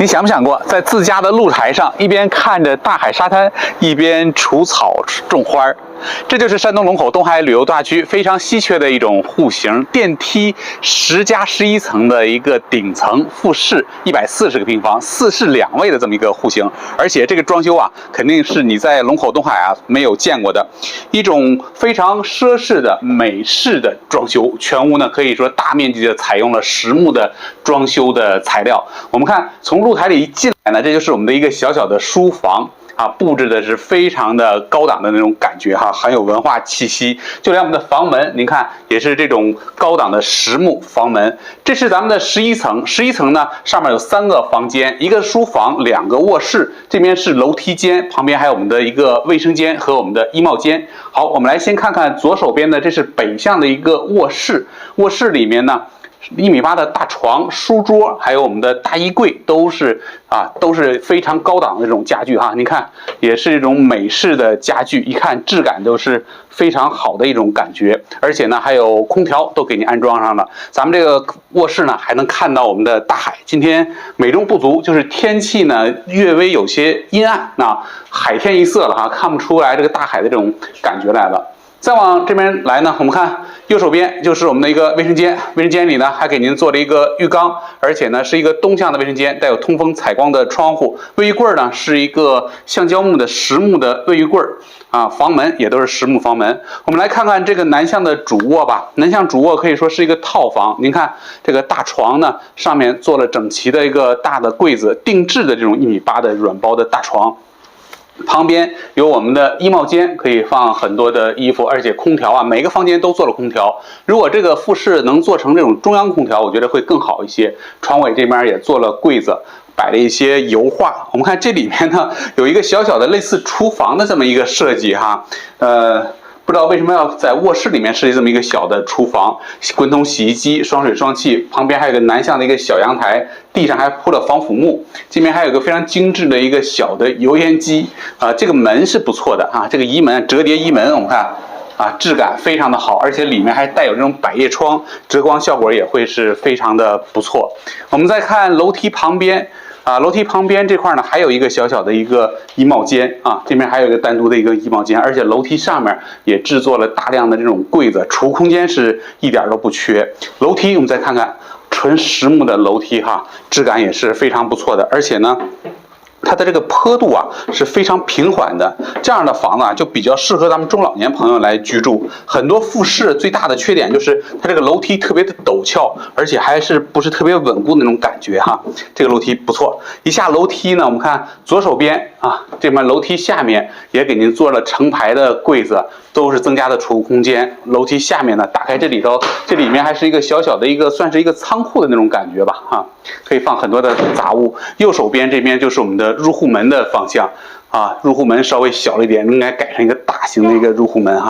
你想没想过，在自家的露台上，一边看着大海沙滩，一边除草种花儿？这就是山东龙口东海旅游度假区非常稀缺的一种户型电梯10+11层的一个顶层复式140个平方，4室2卫的这么一个户型。而且这个装修啊，肯定是你在龙口东海啊没有见过的一种非常奢侈的美式的装修。全屋呢可以说大面积的采用了实木的装修的材料。我们看从露台里一进来呢，这就是我们的一个小小的书房。布置的是非常的高档的那种感觉很有文化气息。就连我们的房门，您看也是这种高档的实木房门。这是咱们的11层，11层呢上面有3个房间，一个书房，2个卧室，这边是楼梯间，旁边还有我们的一个卫生间和我们的衣帽间。好，我们来先看看左手边的，这是北向的一个卧室，卧室里面呢1.8米的大床、书桌，还有我们的大衣柜，都是非常高档的这种家具您看，也是一种美式的家具，一看质感都是非常好的一种感觉。而且呢，还有空调都给您安装上了。咱们这个卧室呢，还能看到我们的大海。今天美中不足，就是天气呢略微有些阴暗，海天一色了看不出来这个大海的这种感觉来了。再往这边来呢，我们看右手边就是我们的一个卫生间，卫生间里呢还给您做了一个浴缸，而且呢是一个东向的卫生间，带有通风采光的窗户。卫浴柜呢是一个橡胶木的实木的卫浴柜房门也都是实木房门。我们来看看这个南向的主卧吧，南向主卧可以说是一个套房。您看这个大床呢，上面做了整齐的一个大的柜子，定制的这种1.8米的软包的大床。旁边有我们的衣帽间，可以放很多的衣服，而且空调每个房间都做了空调。如果这个复式能做成这种中央空调，我觉得会更好一些。床尾这边也做了柜子，摆了一些油画。我们看这里面呢，有一个小小的类似厨房的这么一个设计不知道为什么要在卧室里面设计这么一个小的厨房，滚筒洗衣机、双水双气，旁边还有个南向的一个小阳台，地上还铺了防腐木，这边还有个非常精致的一个小的油烟机这个门是不错的这个移门折叠移门，我们看质感非常的好，而且里面还带有这种百叶窗，遮光效果也会是非常的不错。我们再看楼梯旁边楼梯旁边这块呢，还有一个小小的一个衣帽间这边还有一个单独的一个衣帽间，而且楼梯上面也制作了大量的这种柜子，储物空间是一点都不缺。楼梯我们再看看，纯实木的楼梯质感也是非常不错的，而且呢它的这个坡度是非常平缓的，这样的房子就比较适合咱们中老年朋友来居住。很多复式最大的缺点就是它这个楼梯特别的陡峭，而且还是不是特别稳固的那种感觉这个楼梯不错。一下楼梯呢，我们看左手边这边楼梯下面也给您做了成排的柜子，都是增加的储物空间。楼梯下面呢，打开这里头，这里面还是一个小小的一个算是一个仓库的那种感觉吧可以放很多的杂物。右手边这边就是我们的入户门的方向入户门稍微小了一点，应该改成一个大型的一个入户门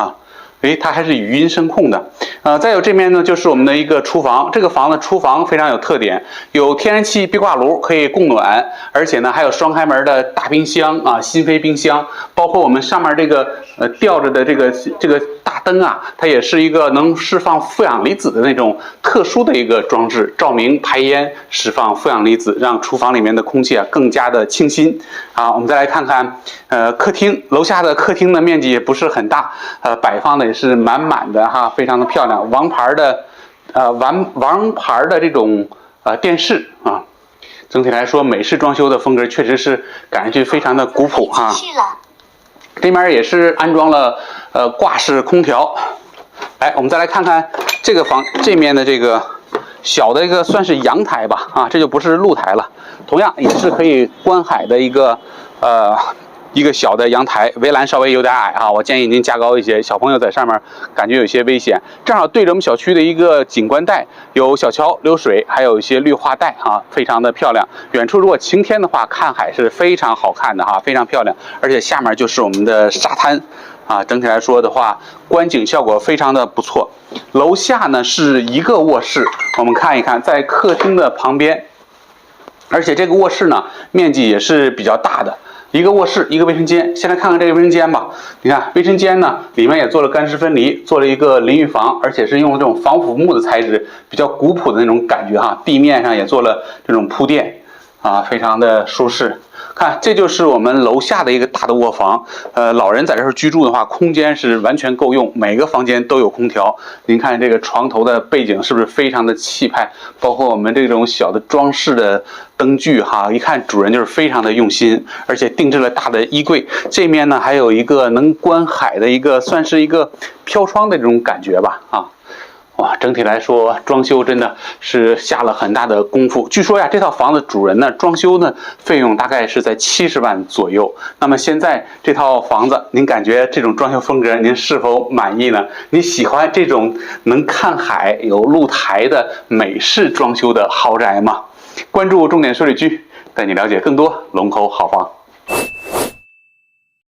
它还是语音声控的。再有这边呢，就是我们的一个厨房。这个房子厨房非常有特点，有天然气壁挂炉可以供暖，而且呢还有双开门的大冰箱新飞冰箱，包括我们上面这个吊着的这个大灯它也是一个能释放负氧离子的那种特殊的一个装置，照明排烟释放负氧离子，让厨房里面的空气更加的清新。我们再来看看客厅，楼下的客厅的面积也不是很大，摆放的也是满满的非常的漂亮。王牌的这种电视整体来说美式装修的风格确实是感觉非常的古朴这边也是安装了挂式空调。我们再来看看这个房这面的这个小的一个算是阳台吧这就不是露台了，同样也是可以观海的一个小的阳台，围栏稍微有点矮我建议您加高一些，小朋友在上面感觉有些危险。正好对着我们小区的一个景观带，有小桥流水，还有一些绿化带非常的漂亮。远处如果晴天的话，看海是非常好看的非常漂亮。而且下面就是我们的沙滩整体来说的话，观景效果非常的不错。楼下呢是一个卧室，我们看一看，在客厅的旁边，而且这个卧室呢面积也是比较大的。一个卧室，一个卫生间。先来看看这个卫生间吧。你看卫生间呢，里面也做了干湿分离，做了一个淋浴房，而且是用这种防腐木的材质，比较古朴的那种感觉地面上也做了这种铺垫啊，非常的舒适。看，这就是我们楼下的一个大的卧房。老人在这儿居住的话，空间是完全够用，每个房间都有空调。您看这个床头的背景是不是非常的气派？包括我们这种小的装饰的灯具哈，一看主人就是非常的用心，而且定制了大的衣柜。这面呢还有一个能观海的一个，算是一个飘窗的这种感觉吧啊。哇，整体来说，装修真的是下了很大的功夫。据说呀，这套房子主人呢，装修呢费用大概是在70万左右。那么现在这套房子，您感觉这种装修风格，您是否满意呢？你喜欢这种能看海、有露台的美式装修的豪宅吗？关注重点说理区，带你了解更多龙口好房。